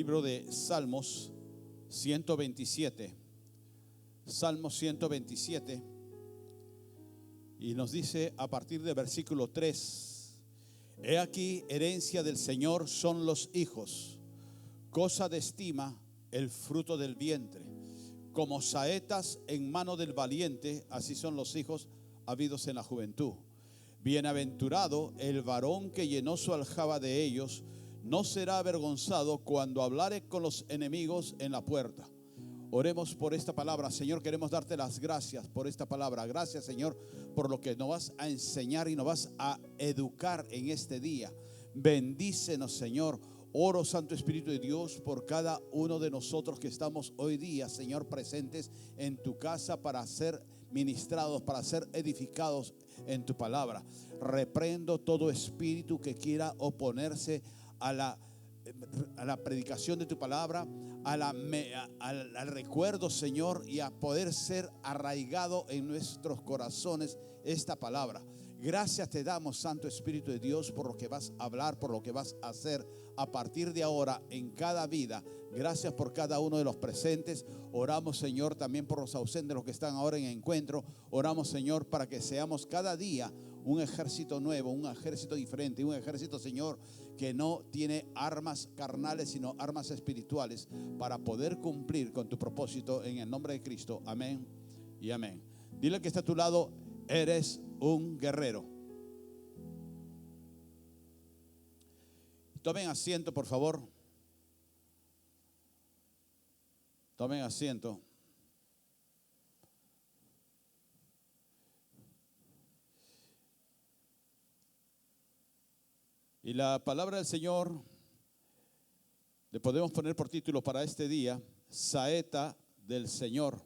libro de Salmos 127. Salmos 127. Y nos dice a partir del versículo 3: He aquí, herencia del Señor son los hijos, cosa de estima el fruto del vientre. Como saetas en mano del valiente, así son los hijos habidos en la juventud. Bienaventurado el varón que llenó su aljaba de ellos, no será avergonzado cuando hablare con los enemigos en la puerta. Oremos por esta palabra. Señor, queremos darte las gracias por esta palabra. Gracias, Señor, por lo que nos vas a enseñar y nos vas a educar en este día. Bendícenos, Señor. Oro, Santo Espíritu de Dios, por cada uno de nosotros que estamos hoy día, Señor, presentes en tu casa para ser ministrados, para ser edificados en tu palabra. Reprendo todo espíritu que quiera oponerse a la predicación de tu palabra, al recuerdo, Señor, y a poder ser arraigado en nuestros corazones esta palabra. Gracias te damos, Santo Espíritu de Dios, por lo que vas a hablar, por lo que vas a hacer a partir de ahora en cada vida. Gracias por cada uno de los presentes. Oramos, Señor, también por los ausentes, los que están ahora en encuentro. Oramos, Señor, para que seamos cada día un ejército nuevo, un ejército diferente, un ejército, Señor, que no tiene armas carnales, sino armas espirituales, para poder cumplir con tu propósito en el nombre de Cristo. Amén y amén. Dile que está a tu lado: eres un guerrero. Tomen asiento, por favor. Tomen asiento. Y la palabra del Señor le podemos poner por título para este día: Saeta del Señor.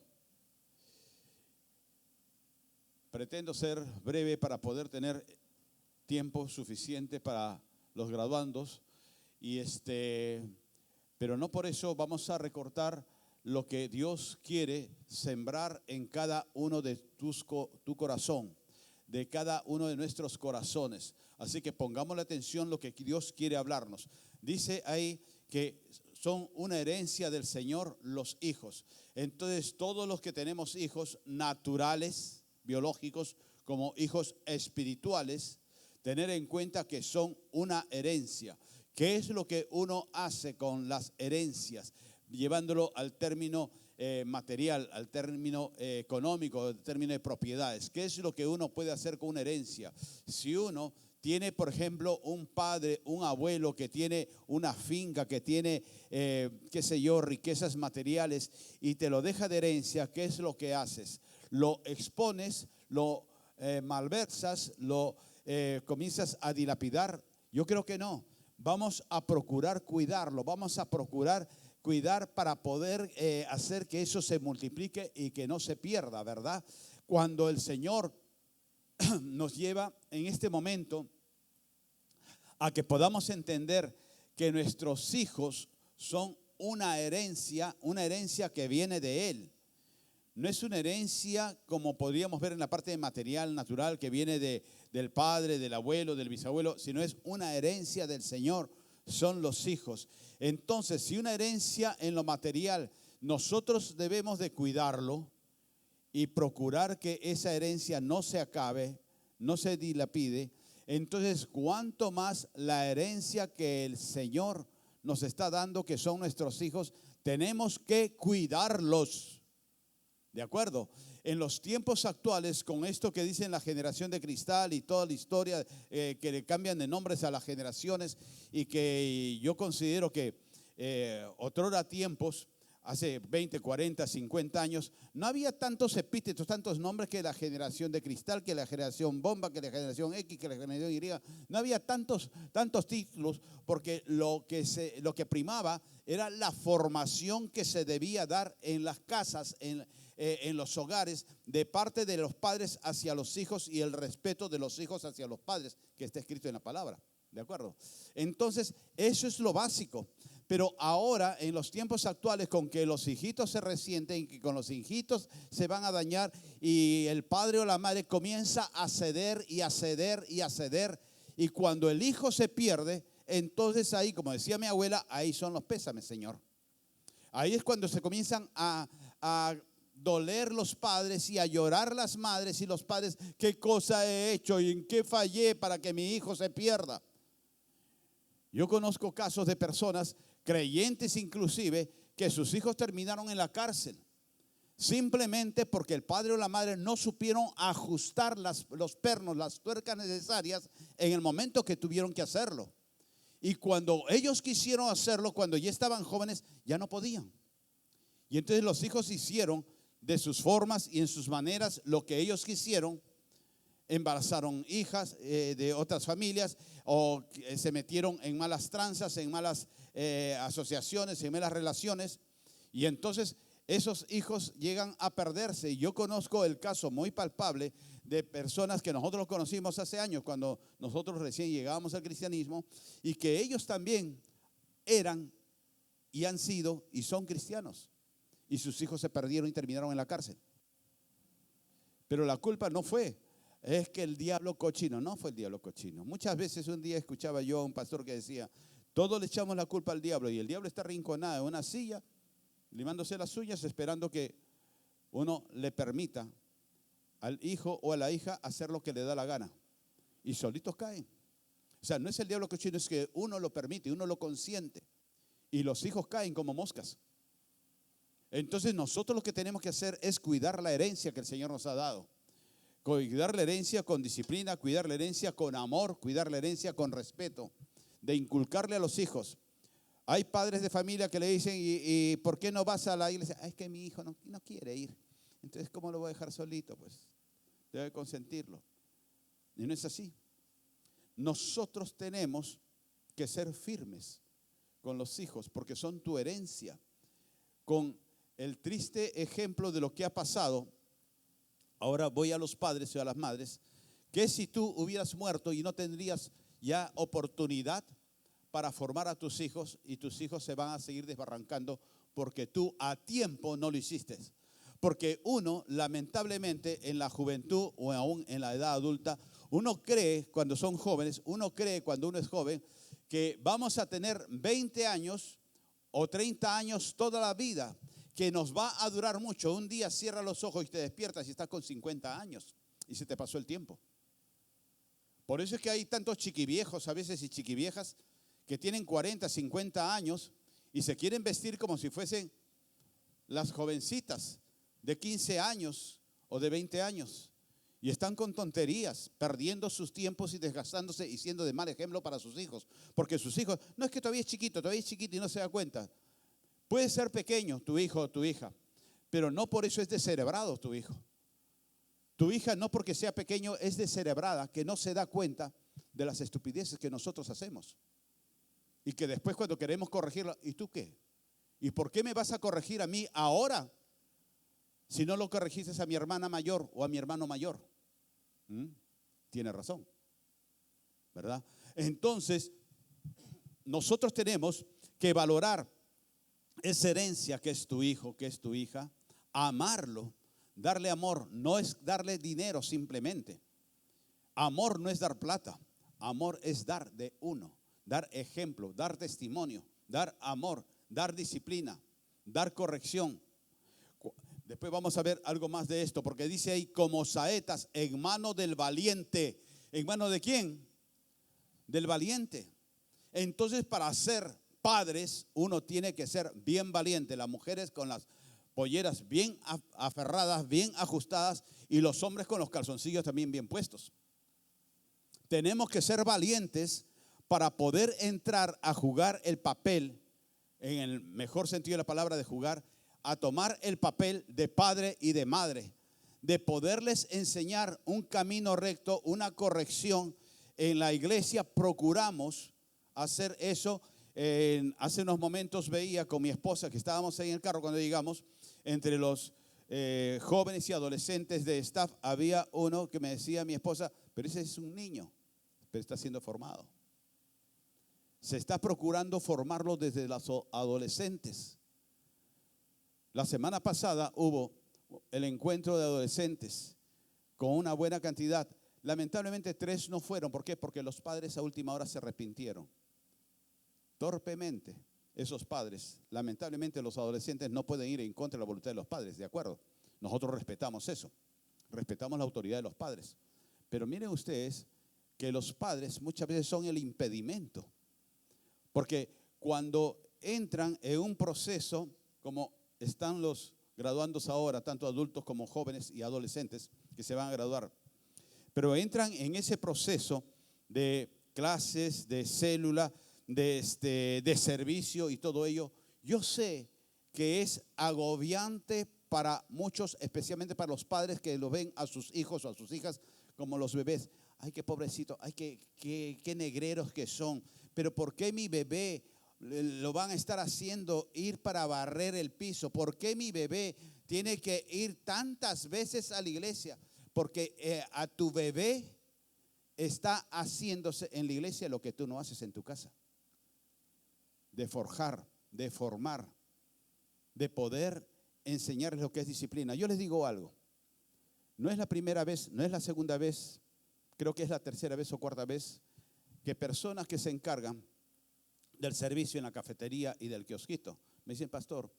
Pretendo ser breve para poder tener tiempo suficiente para los graduandos, pero no por eso vamos a recortar lo que Dios quiere sembrar en cada uno de tu corazón, de cada uno de nuestros corazones. Así que pongamos la atención lo que Dios quiere hablarnos. Dice ahí que son una herencia del Señor los hijos. Entonces, todos los que tenemos hijos naturales, biológicos, como hijos espirituales, tener en cuenta que son una herencia. ¿Qué es lo que uno hace con las herencias? Llevándolo al término material, al término económico, al término de propiedades. ¿Qué es lo que uno puede hacer con una herencia? Si uno tiene, por ejemplo, un padre, un abuelo que tiene una finca, que tiene, riquezas materiales, y te lo deja de herencia, ¿qué es lo que haces? Lo expones, lo malversas, lo comienzas a dilapidar. Yo creo que no. Vamos a procurar cuidarlo, vamos a procurar cuidar para poder hacer que eso se multiplique y que no se pierda, ¿verdad? Cuando el Señor nos lleva en este momento a que podamos entender que nuestros hijos son una herencia que viene de Él. No es una herencia como podríamos ver en la parte de material, natural, que viene del padre, del abuelo, del bisabuelo, sino es una herencia del Señor, son los hijos. Entonces, si una herencia en lo material, nosotros debemos de cuidarlo y procurar que esa herencia no se acabe, no se dilapide. Entonces, cuánto más la herencia que el Señor nos está dando, que son nuestros hijos, tenemos que cuidarlos. ¿De acuerdo? En los tiempos actuales, con esto que dicen la generación de cristal y toda la historia que le cambian de nombres a las generaciones, y que yo considero que otrora tiempos, hace 20, 40, 50 años, no había tantos epítetos, tantos nombres que la generación de cristal, que la generación bomba, que la generación X, que la generación Y. No había tantos títulos, porque lo que primaba era la formación que se debía dar en las casas, en los hogares, de parte de los padres hacia los hijos, y el respeto de los hijos hacia los padres, que está escrito en la palabra. ¿De acuerdo? Entonces, eso es lo básico. Pero ahora, en los tiempos actuales, con que los hijitos se resienten, que con los hijitos se van a dañar, y el padre o la madre comienza a ceder y a ceder y a ceder, y cuando el hijo se pierde, entonces ahí, como decía mi abuela, ahí son los pésames, Señor. Ahí es cuando se comienzan a doler los padres y a llorar las madres y los padres. ¿Qué cosa he hecho y en qué fallé para que mi hijo se pierda? Yo conozco casos de personas, creyentes inclusive, que sus hijos terminaron en la cárcel. Simplemente porque el padre o la madre no supieron ajustar los pernos, las tuercas necesarias en el momento que tuvieron que hacerlo. Y cuando ellos quisieron hacerlo, cuando ya estaban jóvenes, ya no podían. Y entonces los hijos hicieron de sus formas y en sus maneras lo que ellos quisieron. Embarazaron hijas de otras familias o se metieron en malas tranzas, en malas asociaciones, en malas relaciones. Y entonces esos hijos llegan a perderse. Y yo conozco el caso muy palpable de personas que nosotros conocimos hace años, cuando nosotros recién llegábamos al cristianismo, y que ellos también eran y han sido y son cristianos. Y sus hijos se perdieron y terminaron en la cárcel. Pero la culpa no fue, es que el diablo cochino, no fue el diablo cochino. Muchas veces un día escuchaba yo a un pastor que decía, todos le echamos la culpa al diablo y el diablo está arrinconado en una silla, limándose las uñas, esperando que uno le permita al hijo o a la hija hacer lo que le da la gana. Y solitos caen. O sea, no es el diablo cochino, es que uno lo permite, uno lo consiente. Y los hijos caen como moscas. Entonces nosotros lo que tenemos que hacer es cuidar la herencia que el Señor nos ha dado. Cuidar la herencia con disciplina, cuidar la herencia con amor, cuidar la herencia con respeto, de inculcarle a los hijos. Hay padres de familia que le dicen, ¿y por qué no vas a la iglesia? Es que mi hijo no quiere ir. Entonces, ¿cómo lo voy a dejar solito? Pues debe consentirlo. Y no es así. Nosotros tenemos que ser firmes con los hijos porque son tu herencia. Con el triste ejemplo de lo que ha pasado, ahora voy a los padres y a las madres, que si tú hubieras muerto y no tendrías ya oportunidad para formar a tus hijos y tus hijos se van a seguir desbarrancando porque tú a tiempo no lo hiciste. Porque uno, lamentablemente, en la juventud o aún en la edad adulta, uno cree cuando son jóvenes, uno cree cuando uno es joven que vamos a tener 20 años o 30 años toda la vida, que nos va a durar mucho. Un día cierra los ojos y te despiertas y estás con 50 años y se te pasó el tiempo. Por eso es que hay tantos chiquiviejos a veces y chiquiviejas que tienen 40, 50 años y se quieren vestir como si fuesen las jovencitas de 15 años o de 20 años. Y están con tonterías, perdiendo sus tiempos y desgastándose y siendo de mal ejemplo para sus hijos. Porque sus hijos, no es que todavía es chiquito y no se da cuenta. Puede ser pequeño tu hijo o tu hija, pero no por eso es descerebrado tu hijo. Tu hija no porque sea pequeño es descerebrada, que no se da cuenta de las estupideces que nosotros hacemos. Y que después cuando queremos corregirla, ¿y tú qué? ¿Y por qué me vas a corregir a mí ahora si no lo corregiste a mi hermana mayor o a mi hermano mayor? Tiene razón, ¿verdad? Entonces, nosotros tenemos que valorar esa herencia que es tu hijo, que es tu hija, amarlo, darle amor. No es darle dinero simplemente. Amor no es dar plata, amor es dar de uno, dar ejemplo, dar testimonio, dar amor, dar disciplina, dar corrección. Después vamos a ver algo más de esto, porque dice ahí, como saetas en mano del valiente. ¿En mano de quién? Del valiente. Entonces, para ser padres, uno tiene que ser bien valiente. Las mujeres con las polleras bien aferradas, bien ajustadas, y los hombres con los calzoncillos también bien puestos. Tenemos que ser valientes para poder entrar a jugar el papel, en el mejor sentido de la palabra de jugar, a tomar el papel de padre y de madre, de poderles enseñar un camino recto, una corrección. En la iglesia procuramos hacer eso. Hace unos momentos veía con mi esposa que estábamos ahí en el carro cuando llegamos, entre los jóvenes y adolescentes de staff, había uno que me decía mi esposa, pero ese es un niño, pero está siendo formado. Se está procurando formarlo desde los adolescentes. La semana pasada hubo el encuentro de adolescentes con una buena cantidad. Lamentablemente 3 no fueron. ¿Por qué? Porque los padres a última hora se arrepintieron. torpemente esos padres. Lamentablemente los adolescentes no pueden ir en contra de la voluntad de los padres, ¿de acuerdo? Nosotros respetamos eso, respetamos la autoridad de los padres. Pero miren ustedes que los padres muchas veces son el impedimento. Porque cuando entran en un proceso, como están los graduándose ahora, tanto adultos como jóvenes y adolescentes que se van a graduar, pero entran en ese proceso de clases, de célula, de servicio y todo ello, yo sé que es agobiante para muchos, especialmente para los padres que lo ven a sus hijos o a sus hijas como los bebés. Ay, qué pobrecito, ay, qué negreros que son. Pero ¿por qué mi bebé lo van a estar haciendo ir para barrer el piso? ¿Por qué mi bebé tiene que ir tantas veces a la iglesia? Porque a tu bebé está haciéndose en la iglesia lo que tú no haces en tu casa. De forjar, de formar, de poder enseñarles lo que es disciplina. Yo les digo algo, no es la primera vez, no es la segunda vez, creo que es la tercera vez o cuarta vez que personas que se encargan del servicio en la cafetería y del kiosquito me dicen: pastor,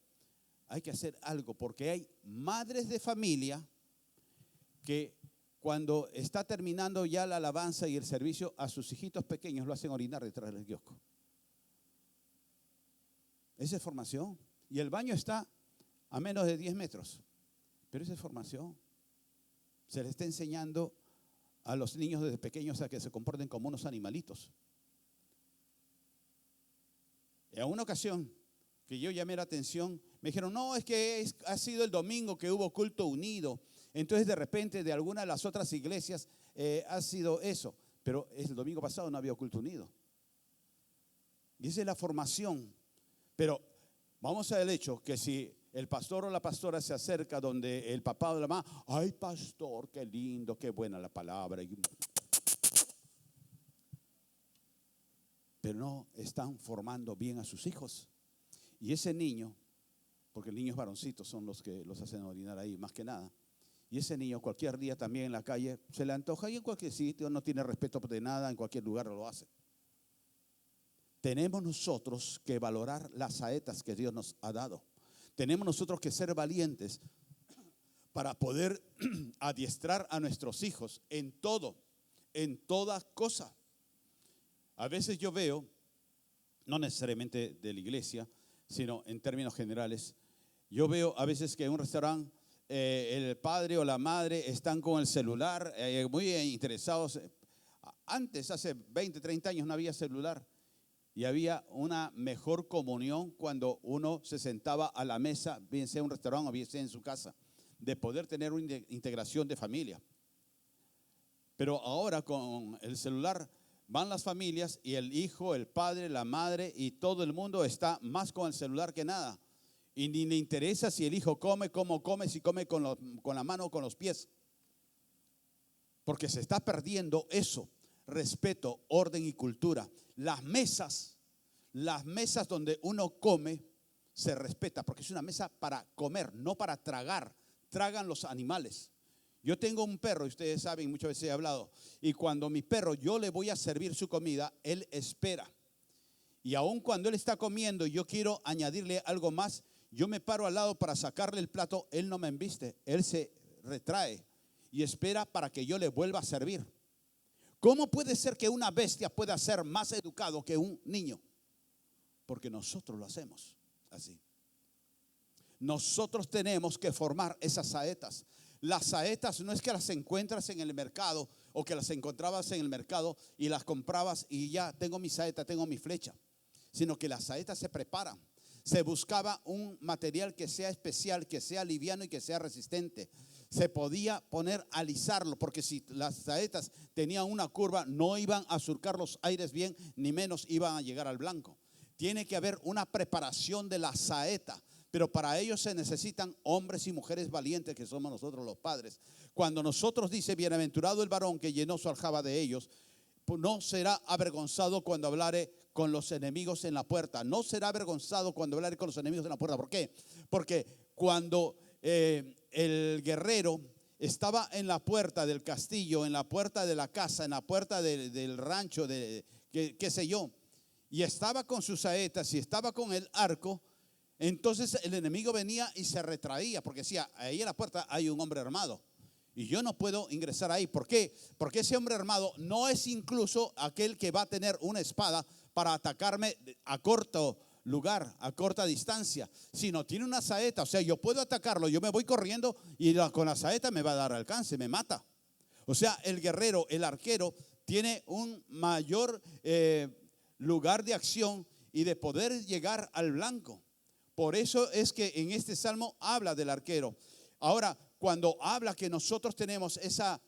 hay que hacer algo, porque hay madres de familia que cuando está terminando ya la alabanza y el servicio, a sus hijitos pequeños lo hacen orinar detrás del kiosco. Esa es formación. Y el baño está a menos de 10 metros. Pero esa es formación. Se les está enseñando a los niños desde pequeños a que se comporten como unos animalitos. En una ocasión que yo llamé la atención, me dijeron: no, es que ha sido el domingo que hubo culto unido. Entonces de repente de alguna de las otras iglesias ha sido eso. Pero el domingo pasado no había culto unido. Y esa es la formación. Pero vamos al hecho que si el pastor o la pastora se acerca donde el papá o la mamá: ay, pastor, qué lindo, qué buena la palabra. Pero no están formando bien a sus hijos. Y ese niño, porque el niño es varoncito, son los que los hacen orinar ahí más que nada. Y ese niño cualquier día también en la calle se le antoja, y en cualquier sitio, no tiene respeto de nada, en cualquier lugar lo hace. Tenemos nosotros que valorar las saetas que Dios nos ha dado. Tenemos nosotros que ser valientes para poder adiestrar a nuestros hijos en todo, en toda cosa. A veces yo veo, no necesariamente de la iglesia, sino en términos generales, yo veo a veces que en un restaurante el padre o la madre están con el celular, muy interesados. Antes, hace 20, 30 años no había celular. Y había una mejor comunión cuando uno se sentaba a la mesa, bien sea en un restaurante o bien sea en su casa, de poder tener una integración de familia. Pero ahora con el celular van las familias y el hijo, el padre, la madre y todo el mundo está más con el celular que nada. Y ni le interesa si el hijo come, cómo come, si come con la mano o con los pies. Porque se está perdiendo eso, respeto, orden y cultura. Las mesas donde uno come se respeta, porque es una mesa para comer, no para tragar. Tragan los animales. Yo tengo un perro, y ustedes saben, muchas veces he hablado, y cuando mi perro, yo le voy a servir su comida, él espera. Y aun cuando él está comiendo y yo quiero añadirle algo más, yo me paro al lado para sacarle el plato, él no me embiste, él se retrae y espera para que yo le vuelva a servir. ¿Cómo puede ser que una bestia pueda ser más educado que un niño? Porque nosotros lo hacemos así. Nosotros tenemos que formar esas saetas. Las saetas no es que las encuentras en el mercado o que las encontrabas en el mercado y las comprabas y ya tengo mi saeta, tengo mi flecha, sino que las saetas se preparan. Se buscaba un material que sea especial, que sea liviano y que sea resistente. Se podía poner a alisarlo, porque si las saetas tenían una curva, no iban a surcar los aires bien, ni menos iban a llegar al blanco. Tiene que haber una preparación de la saeta, pero para ello se necesitan hombres y mujeres valientes, que somos nosotros los padres. Cuando nosotros dice: bienaventurado el varón que llenó su aljaba de ellos, no será avergonzado cuando hablare con los enemigos en la puerta. No será avergonzado cuando hablare con los enemigos en la puerta. ¿Por qué? Porque cuando el guerrero estaba en la puerta del castillo, en la puerta de la casa, en la puerta del rancho, qué sé yo, y estaba con sus saetas y estaba con el arco, entonces el enemigo venía y se retraía, porque decía, ahí en la puerta hay un hombre armado y yo no puedo ingresar ahí. ¿Por qué? Porque ese hombre armado no es incluso aquel que va a tener una espada para atacarme a corto lugar, a corta distancia, sino tiene una saeta. O sea, yo puedo atacarlo, yo me voy corriendo y con la saeta me va a dar alcance, me mata. O sea, el guerrero, el arquero, tiene un mayor lugar de acción y de poder llegar al blanco. Por eso es que en este salmo habla del arquero. Ahora, cuando habla que nosotros tenemos esa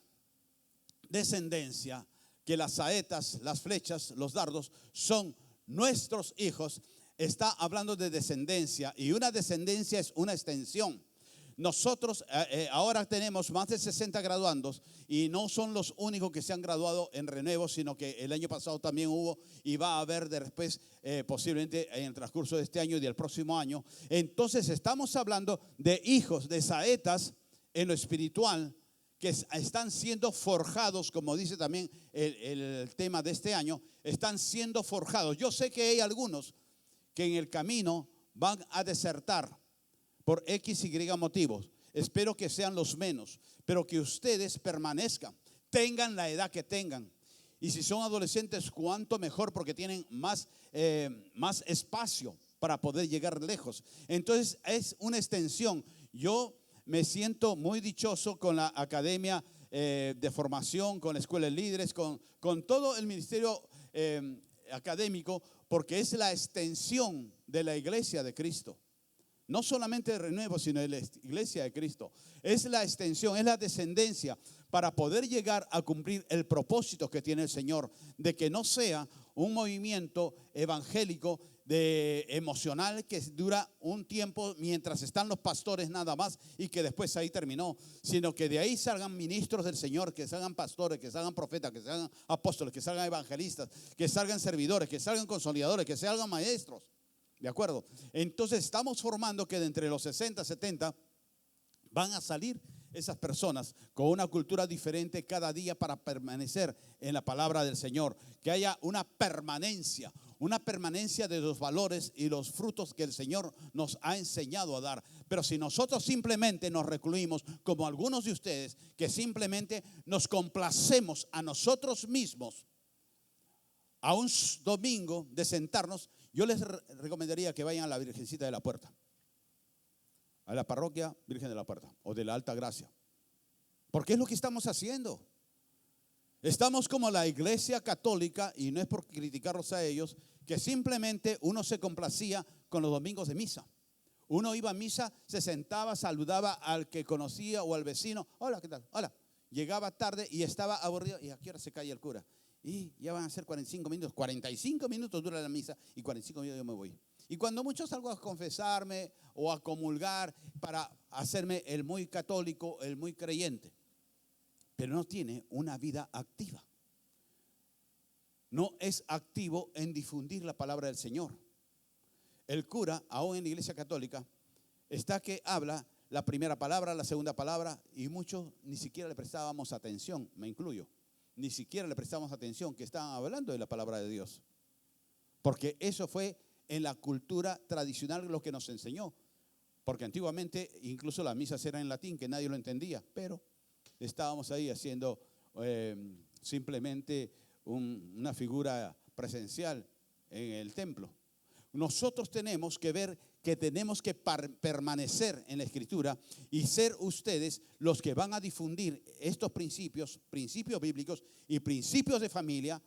descendencia, que las saetas, las flechas, los dardos son nuestros hijos, está hablando de descendencia, y una descendencia es una extensión. Nosotros ahora tenemos más de 60 graduandos y no son los únicos que se han graduado en Renuevo, sino que el año pasado también hubo y va a haber después posiblemente en el transcurso de este año y del próximo año. Entonces estamos hablando de hijos, de saetas en lo espiritual que están siendo forjados, como dice también el tema de este año, están siendo forjados. Yo sé que hay algunos que en el camino van a desertar por X, Y motivos. Espero que sean los menos, pero que ustedes permanezcan, tengan la edad que tengan. Y si son adolescentes, cuánto mejor, porque tienen más espacio para poder llegar lejos. Entonces es una extensión. Yo me siento muy dichoso con la academia de formación, con la escuela de líderes, con todo el ministerio académico, porque es la extensión de la iglesia de Cristo. No solamente de Renuevo, sino de la iglesia de Cristo. Es la extensión, es la descendencia para poder llegar a cumplir el propósito que tiene el Señor, de que no sea un movimiento evangélico emocional que dura un tiempo mientras están los pastores nada más y que después ahí terminó, sino que de ahí salgan ministros del Señor, que salgan pastores, que salgan profetas, que salgan apóstoles, que salgan evangelistas, que salgan servidores, que salgan consolidadores, que salgan maestros. ¿De acuerdo? Entonces estamos formando que de entre los 60, 70 van a salir esas personas con una cultura diferente cada día para permanecer en la palabra del Señor. Que haya una permanencia de los valores y los frutos que el Señor nos ha enseñado a dar. Pero si nosotros simplemente nos recluimos, como algunos de ustedes, que simplemente nos complacemos a nosotros mismos, a un domingo de sentarnos, yo les recomendaría que vayan a la Virgencita de la Puerta, a la parroquia Virgen de la Puerta o de la Alta Gracia, porque es lo que estamos haciendo. Estamos como la iglesia católica, y no es por criticarlos a ellos, que simplemente uno se complacía con los domingos de misa. Uno iba a misa, se sentaba, saludaba al que conocía o al vecino. Hola, ¿qué tal? Hola. Llegaba tarde y estaba aburrido. ¿Y a qué hora se cae el cura? Y ya van a ser 45 minutos. 45 minutos dura la misa y 45 minutos yo me voy. Y cuando mucho salgo a confesarme o a comulgar para hacerme el muy católico, el muy creyente. Pero no tiene una vida activa. No es activo en difundir la palabra del Señor. El cura, aún en la iglesia católica, está que habla la primera palabra, la segunda palabra, y muchos ni siquiera le prestábamos atención, me incluyo. Ni siquiera le prestamos atención que estaban hablando de la palabra de Dios. Porque eso fue en la cultura tradicional lo que nos enseñó. Porque antiguamente incluso las misas eran en latín, que nadie lo entendía, pero estábamos ahí haciendo simplemente una figura presencial en el templo. Nosotros tenemos que ver que tenemos que permanecer en la Escritura y ser ustedes los que van a difundir estos principios bíblicos y principios de familia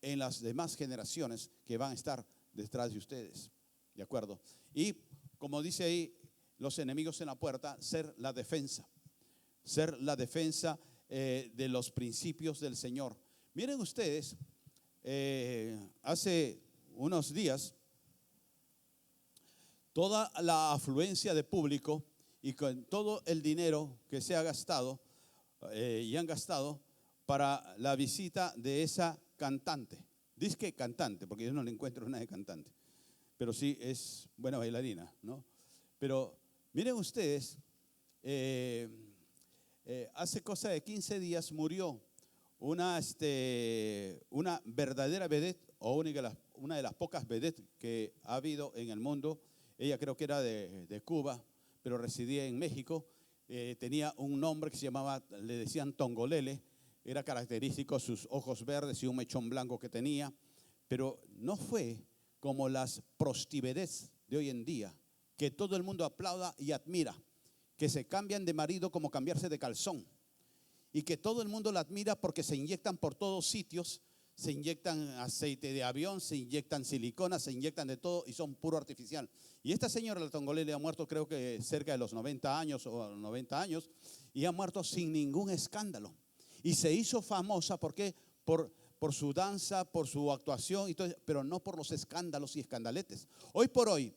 en las demás generaciones que van a estar detrás de ustedes. ¿De acuerdo? Y como dice ahí, los enemigos en la puerta, ser la defensa de los principios del Señor. Miren ustedes, hace unos días, toda la afluencia de público y con todo el dinero que se ha gastado y han gastado para la visita de esa cantante. Dice que cantante, porque yo no le encuentro nada de cantante, pero sí es buena bailarina, ¿no? Pero miren ustedes, hace cosa de 15 días murió una verdadera vedette o una de las pocas vedettes que ha habido en el mundo. Ella creo que era de Cuba, pero residía en México. Tenía un nombre que se llamaba, le decían Tongolele. Era característico sus ojos verdes y un mechón blanco que tenía. Pero no fue como las prostivedets de hoy en día, que todo el mundo aplauda y admira, que se cambian de marido como cambiarse de calzón, y que todo el mundo la admira porque se inyectan por todos sitios, se inyectan aceite de avión, se inyectan silicona, se inyectan de todo y son puro artificial. Y esta señora, la Tongolele, ha muerto creo que cerca de los 90 años o 90 años, y ha muerto sin ningún escándalo. Y se hizo famosa, ¿por qué? Por su danza, por su actuación, y todo, pero no por los escándalos y escandaletes. Hoy por hoy,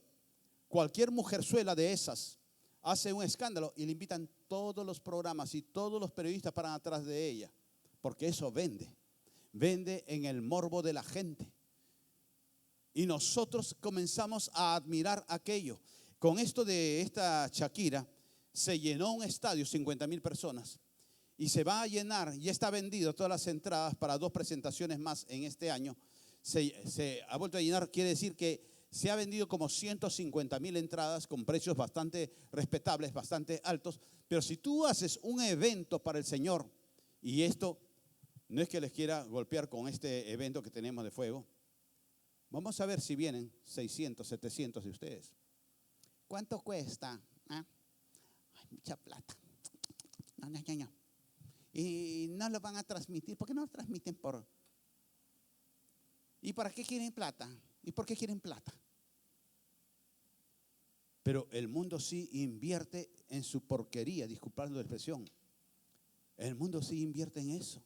cualquier mujerzuela de esas hace un escándalo y le invitan todos los programas y todos los periodistas paran atrás de ella, porque eso vende en el morbo de la gente. Y nosotros comenzamos a admirar aquello. Con esto de esta Shakira, se llenó un estadio, 50,000 personas, y se va a llenar, ya está vendido todas las entradas para 2 presentaciones más en este año. Se ha vuelto a llenar, quiere decir que se ha vendido como 150,000 entradas con precios bastante respetables, bastante altos. Pero si tú haces un evento para el Señor, y esto no es que les quiera golpear con este evento que tenemos de fuego, vamos a ver si vienen 600, 700 de ustedes. ¿Cuánto cuesta? ¿Ah? Ay, mucha plata. No. Y no lo van a transmitir. ¿Por qué no lo transmiten por? ¿Y para qué quieren plata? ¿Y por qué quieren plata? Pero el mundo sí invierte en su porquería, disculpando la expresión. El mundo sí invierte en eso.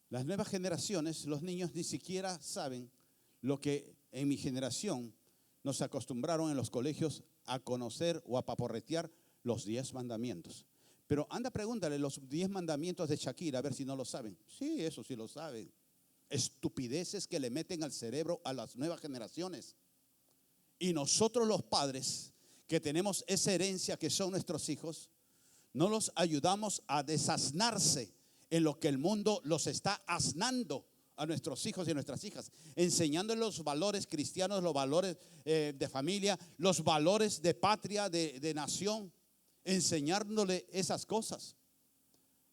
Las nuevas generaciones, los niños ni siquiera saben lo que en mi generación nos acostumbraron en los colegios a conocer o a paporretear los 10 mandamientos. Pero anda, pregúntale los 10 mandamientos de Shakira, a ver si no lo saben. Sí, eso sí lo saben. Estupideces que le meten al cerebro a las nuevas generaciones. Y nosotros los padres, que tenemos esa herencia que son nuestros hijos, no los ayudamos a desasnarse en lo que el mundo los está asnando a nuestros hijos y a nuestras hijas, enseñándoles los valores cristianos, los valores de familia, los valores de patria, de nación, enseñándole esas cosas.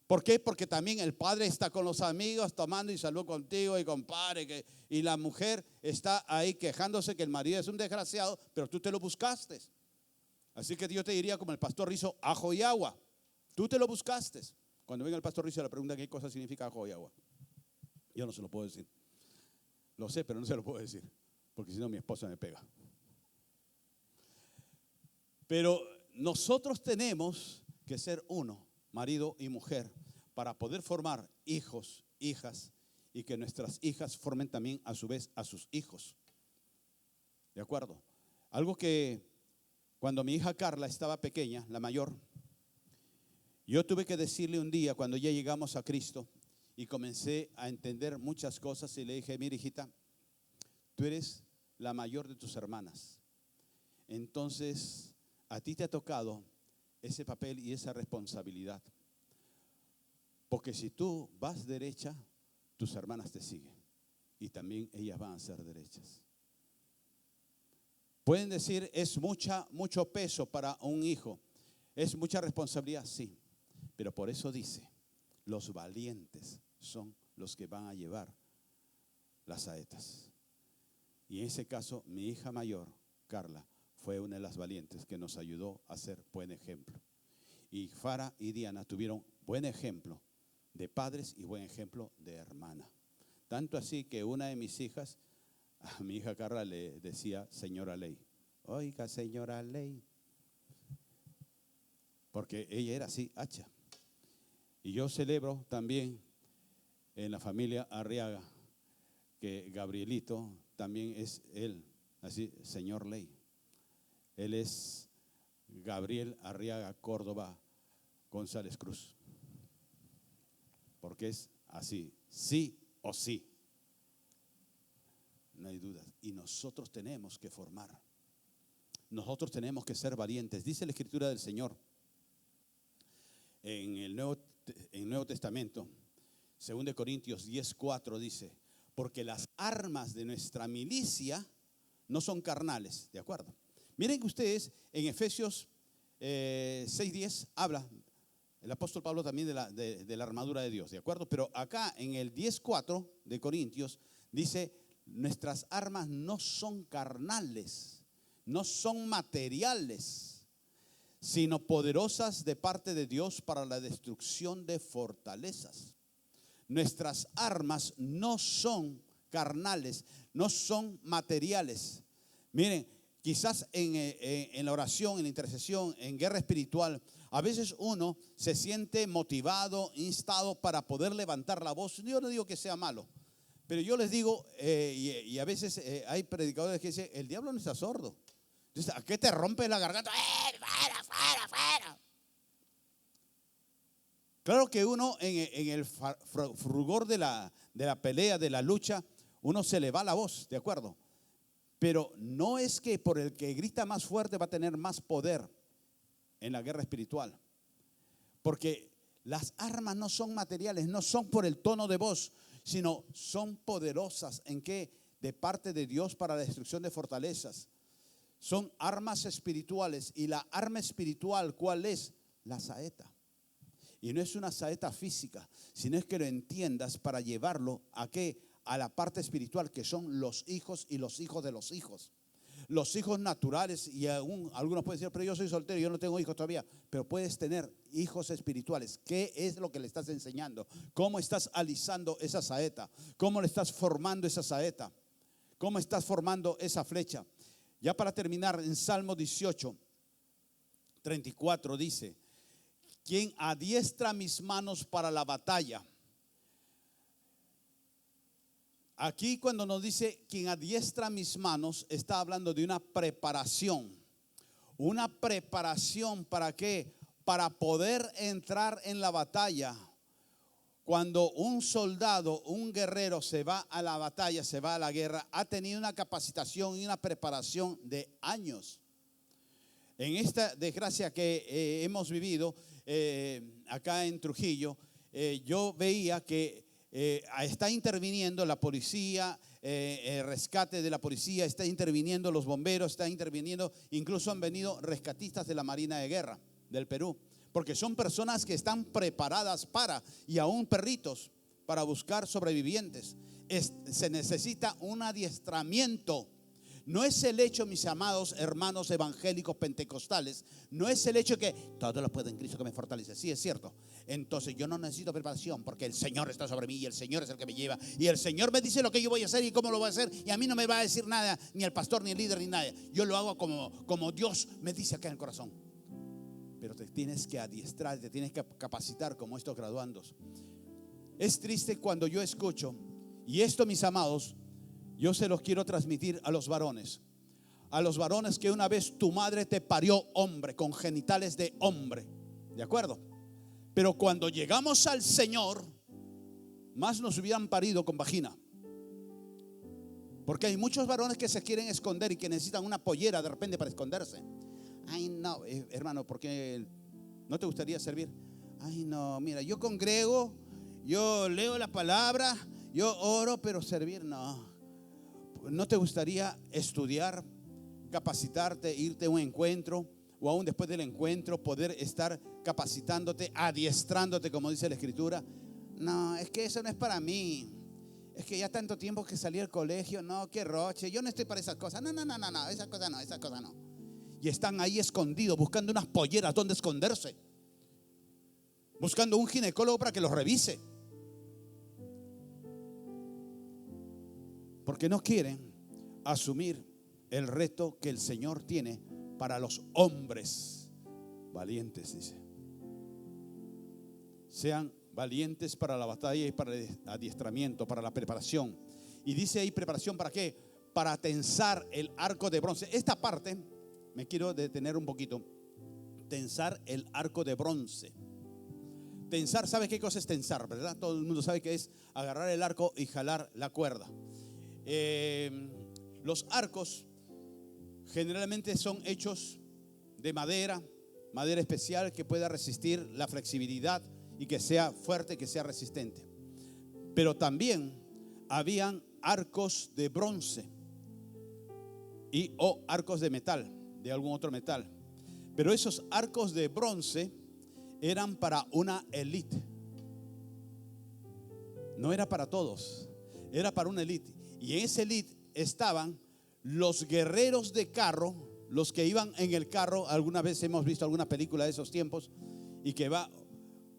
¿Por qué? Porque también el padre está con los amigos tomando y salud contigo y compadre, y la mujer está ahí quejándose que el marido es un desgraciado, pero tú te lo buscaste. Así que yo te diría como el pastor Rizo, ajo y agua. Tú te lo buscaste. Cuando venga el pastor Rizo le pregunta qué cosa significa ajo y agua. Yo no se lo puedo decir. Lo sé, pero no se lo puedo decir, porque si no mi esposa me pega. Pero nosotros tenemos que ser uno, marido y mujer, para poder formar hijos, hijas, y que nuestras hijas formen también a su vez a sus hijos. ¿De acuerdo? Algo que cuando mi hija Carla estaba pequeña, la mayor, yo tuve que decirle un día cuando ya llegamos a Cristo y comencé a entender muchas cosas y le dije, mira hijita, tú eres la mayor de tus hermanas. Entonces, a ti te ha tocado ese papel y esa responsabilidad. Porque si tú vas derecha, tus hermanas te siguen y también ellas van a ser derechas. Pueden decir, es mucho peso para un hijo, es mucha responsabilidad, sí, pero por eso dice, los valientes son los que van a llevar las saetas. Y en ese caso, mi hija mayor, Carla, fue una de las valientes que nos ayudó a ser buen ejemplo. Y Fara y Diana tuvieron buen ejemplo de padres y buen ejemplo de hermana. Tanto así que una de mis hijas, a mi hija Carla le decía señora Ley. Oiga, señora Ley. Porque ella era así, hacha. Y yo celebro también en la familia Arriaga que Gabrielito también es él, así, señor Ley. Él es Gabriel Arriaga Córdoba González Cruz. Porque es así, sí o sí. No hay dudas. Y nosotros tenemos que formar. Nosotros tenemos que ser valientes. Dice la Escritura del Señor en el Nuevo Testamento. 2 Corintios 10:4 dice, porque las armas de nuestra milicia no son carnales, ¿de acuerdo? Miren que ustedes en Efesios 6:10 habla, el apóstol Pablo también de la armadura de Dios, ¿de acuerdo? Pero acá en el 10:4 de Corintios dice, nuestras armas no son carnales, no son materiales, sino poderosas de parte de Dios para la destrucción de fortalezas. Nuestras armas no son carnales, no son materiales. Miren, quizás en la oración, en la intercesión, en guerra espiritual, a veces uno se siente motivado, instado para poder levantar la voz. Yo no digo que sea malo, pero yo les digo, y a veces hay predicadores que dicen, el diablo no está sordo. Entonces, ¿a qué te rompe la garganta? ¡Fuera, fuera, fuera! Claro que uno en el frugor de la pelea, de la lucha, uno se le va la voz, ¿de acuerdo? Pero no es que por el que grita más fuerte va a tener más poder en la guerra espiritual. Porque las armas no son materiales, no son por el tono de voz, sino son poderosas. ¿En qué? De parte de Dios para la destrucción de fortalezas. Son armas espirituales. Y la arma espiritual, ¿cuál es? La saeta. Y no es una saeta física, sino es que lo entiendas para llevarlo ¿a qué? A la parte espiritual, que son los hijos y los hijos de los hijos. Los hijos naturales, y aún algunos pueden decir, pero yo soy soltero, yo no tengo hijos todavía. Pero puedes tener hijos espirituales. ¿Qué es lo que le estás enseñando? ¿Cómo estás alisando esa saeta? ¿Cómo le estás formando esa saeta? ¿Cómo estás formando esa flecha? Ya para terminar, en Salmo 18:34 dice, quien adiestra mis manos para la batalla. Aquí cuando nos dice quien adiestra mis manos, está hablando de una preparación. Una preparación ¿para qué? Para poder entrar en la batalla. Cuando un soldado, un guerrero se va a la batalla, se va a la guerra, ha tenido una capacitación y una preparación de años. En esta desgracia que hemos vivido acá en Trujillo, yo veía que está interviniendo la policía, el rescate de la policía, está interviniendo los bomberos, está interviniendo, incluso han venido rescatistas de la Marina de Guerra del Perú, porque son personas que están preparadas para, y aún perritos, para buscar sobrevivientes. Se necesita un adiestramiento. No es el hecho, mis amados hermanos evangélicos pentecostales, no es el hecho que todo lo puedo en Cristo que me fortalece. Sí, es cierto. Entonces yo no necesito preparación porque el Señor está sobre mí y el Señor es el que me lleva. Y el Señor me dice lo que yo voy a hacer y cómo lo voy a hacer. Y a mí no me va a decir nada, ni el pastor, ni el líder, ni nadie. Yo lo hago como Dios me dice acá en el corazón. Pero te tienes que adiestrar, te tienes que capacitar como estos graduandos. Es triste cuando yo escucho, y esto, mis amados, yo se los quiero transmitir a los varones. A los varones que una vez tu madre te parió hombre, con genitales de hombre. ¿De acuerdo? Pero cuando llegamos al Señor, más nos hubieran parido con vagina. Porque hay muchos varones que se quieren esconder y que necesitan una pollera de repente para esconderse. Ay, no, hermano, ¿por qué no te gustaría servir? Ay, no, mira, yo congrego, yo leo la palabra, yo oro, pero servir no. ¿No te gustaría estudiar, capacitarte, irte a un encuentro o aún después del encuentro poder estar capacitándote, adiestrándote como dice la Escritura? No, es que eso no es para mí. Es que ya tanto tiempo que salí del colegio, no, qué roche, yo no estoy para esas cosas. No, esas cosas no. Y están ahí escondidos buscando unas polleras donde esconderse, buscando un ginecólogo para que los revise. Porque no quieren asumir el reto que el Señor tiene para los hombres valientes, dice. Sean valientes para la batalla y para el adiestramiento, para la preparación. Y dice ahí preparación ¿para qué? Para tensar el arco de bronce. Esta parte me quiero detener un poquito. Tensar el arco de bronce. Tensar, ¿sabe qué cosa es tensar? ¿Verdad? Todo el mundo sabe que es agarrar el arco y jalar la cuerda. Los arcos generalmente son hechos de madera especial que pueda resistir la flexibilidad y que sea fuerte, que sea resistente. Pero también habían arcos de bronce o arcos de metal, de algún otro metal. Pero esos arcos de bronce eran para una élite. No era para todos, era para una élite. Y en esa élite estaban los guerreros de carro, los que iban en el carro. Alguna vez hemos visto alguna película de esos tiempos, y que va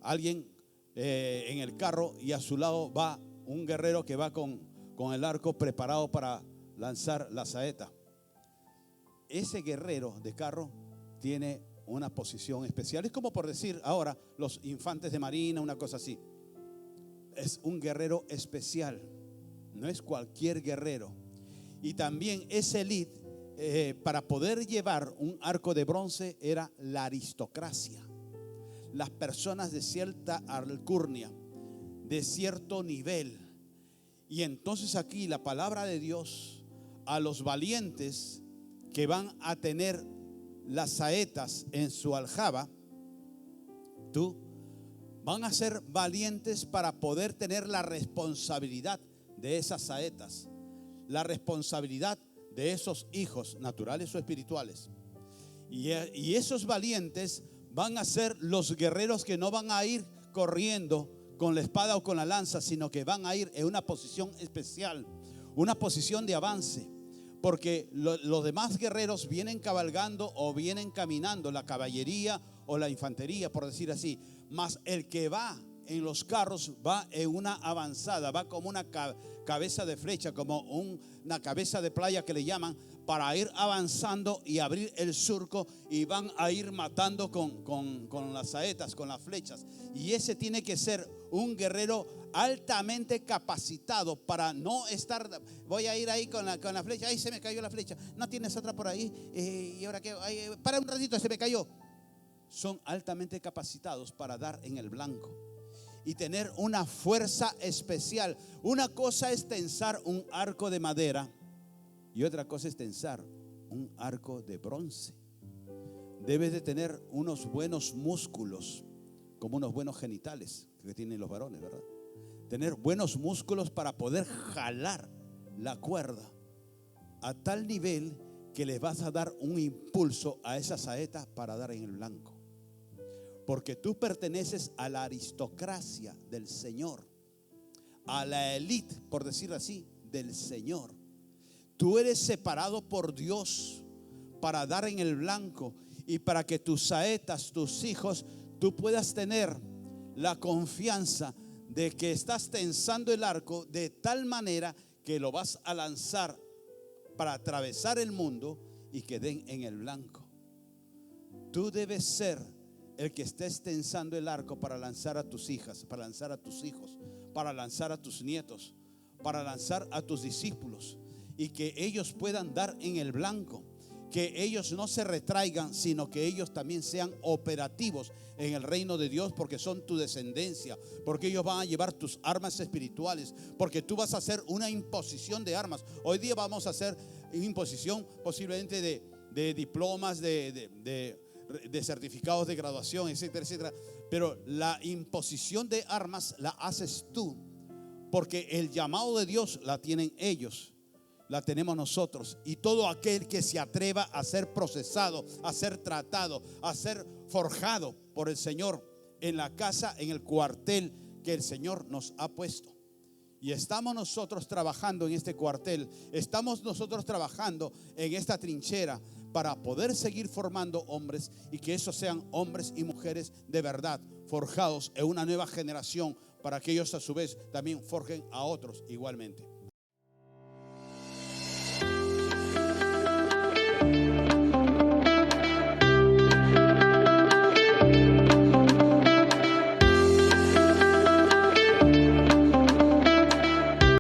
alguien en el carro y a su lado va un guerrero que va con el arco preparado para lanzar la saeta. Ese guerrero de carro tiene una posición especial. Es como por decir ahora los infantes de marina, una cosa así. Es un guerrero especial, no es cualquier guerrero. Y también ese élite, para poder llevar un arco de bronce, era la aristocracia, las personas de cierta alcurnia, de cierto nivel. Y entonces aquí la palabra de Dios a los valientes que van a tener las saetas en su aljaba, van a ser valientes para poder tener la responsabilidad de esas saetas, la responsabilidad de esos hijos naturales o espirituales. Y esos valientes van a ser los guerreros que no van a ir corriendo con la espada o con la lanza, sino que van a ir en una posición especial, una posición de avance. Porque los demás guerreros vienen cabalgando o vienen caminando, la caballería o la infantería, por decir así. Mas el que va en los carros va en una avanzada, va como una cabeza de flecha, como una cabeza de playa que le llaman, para ir avanzando y abrir el surco, y van a ir matando con las saetas, con las flechas. Y ese tiene que ser un guerrero altamente capacitado para no estar, voy a ir ahí con la flecha, ahí se me cayó la flecha, no tienes otra por ahí, y ahora que, para un ratito, se me cayó. Son altamente capacitados para dar en el blanco y tener una fuerza especial. Una cosa es tensar un arco de madera y otra cosa es tensar un arco de bronce. Debes de tener unos buenos músculos, como unos buenos genitales que tienen los varones, ¿verdad? Tener buenos músculos para poder jalar la cuerda a tal nivel que les vas a dar un impulso a esa saeta para dar en el blanco. Porque tú perteneces a la aristocracia del Señor, a la élite, por decirlo así, del Señor. Tú eres separado por Dios para dar en el blanco, y para que tus saetas, tus hijos, tú puedas tener la confianza de que estás tensando el arco de tal manera que lo vas a lanzar para atravesar el mundo y que den en el blanco. Tú debes ser el que estés tensando el arco para lanzar a tus hijas, para lanzar a tus hijos, para lanzar a tus nietos, para lanzar a tus discípulos, y que ellos puedan dar en el blanco. Que ellos no se retraigan, sino que ellos también sean operativos en el reino de Dios, porque son tu descendencia, porque ellos van a llevar tus armas espirituales, porque tú vas a hacer una imposición de armas. Hoy día vamos a hacer imposición posiblemente de diplomas, de certificados de graduación, etcétera, etcétera. Pero la imposición de armas la haces tú, porque el llamado de Dios la tienen ellos, la tenemos nosotros. Y todo aquel que se atreva a ser procesado, a ser tratado, a ser forjado por el Señor en la casa, en el cuartel que el Señor nos ha puesto. Y estamos nosotros trabajando en este cuartel, estamos nosotros trabajando en esta trinchera para poder seguir formando hombres, y que esos sean hombres y mujeres de verdad, forjados en una nueva generación, para que ellos a su vez también forjen a otros igualmente.